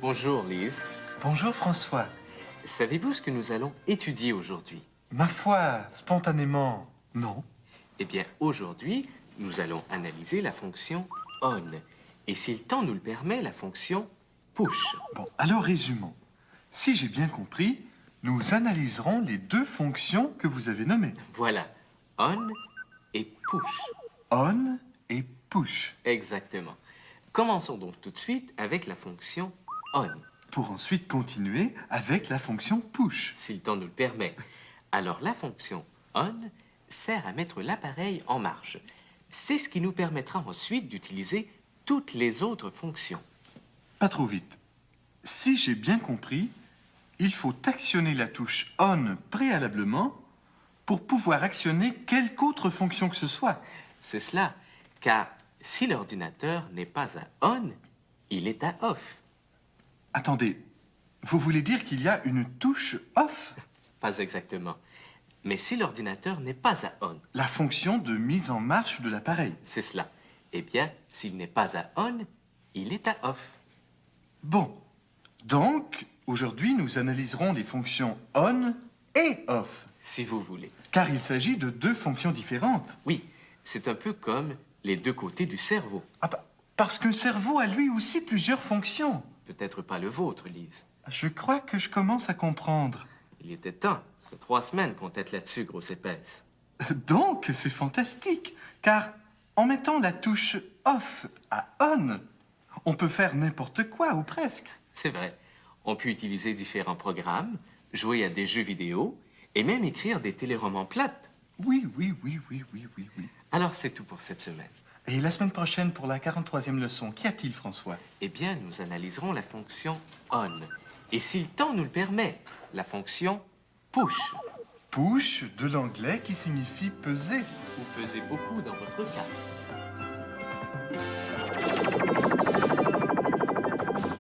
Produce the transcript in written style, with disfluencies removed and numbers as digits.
Bonjour, Lise. Bonjour François. Savez-vous ce que nous allons étudier aujourd'hui? Ma foi, spontanément, non. Eh bien, aujourd'hui, nous allons analyser la fonction on. Et si le temps nous le permet, la fonction push. Bon, alors résumons. Si j'ai bien compris, nous analyserons les deux fonctions que vous avez nommées. Voilà, on et push. On et push. Exactement. Commençons donc tout de suite avec la fonction on, Pour ensuite continuer avec la fonction push. si le temps nous le permet. Alors, la fonction on sert à mettre l'appareil en marche. C'est ce qui nous permettra ensuite d'utiliser toutes les autres fonctions. Pas trop vite. Si j'ai bien compris, il faut actionner la touche on préalablement pour pouvoir actionner quelque autre fonction que ce soit. C'est cela, car si l'ordinateur n'est pas à on, il est à off. Attendez, vous voulez dire qu'il y a une touche off? Pas exactement. Mais si l'ordinateur n'est pas à on, La fonction de mise en marche de l'appareil. c'est cela. Eh bien, s'il n'est pas à on, il est à off. Bon, donc, aujourd'hui, nous analyserons les fonctions on et off, Si vous voulez. car il s'agit de deux fonctions différentes. Oui, c'est un peu comme les deux côtés du cerveau. Ah, parce qu'un cerveau a lui aussi plusieurs fonctions. Peut-être pas le vôtre, Lise. Je crois que je commence à comprendre. Il était temps. Ça fait 3 semaines qu'on tête là-dessus, grosse épaisse. Donc, c'est fantastique, car en mettant la touche off à on peut faire n'importe quoi, ou presque. C'est vrai. On peut utiliser différents programmes, jouer à des jeux vidéo et même écrire des téléromans plates. Oui. Alors, c'est tout pour cette semaine. Et la semaine prochaine, pour la 43e leçon, qu'y a-t-il, François? Eh bien, nous analyserons la fonction on. Et si le temps nous le permet, la fonction push. Push, de l'anglais qui signifie peser. Vous pesez beaucoup dans votre cas.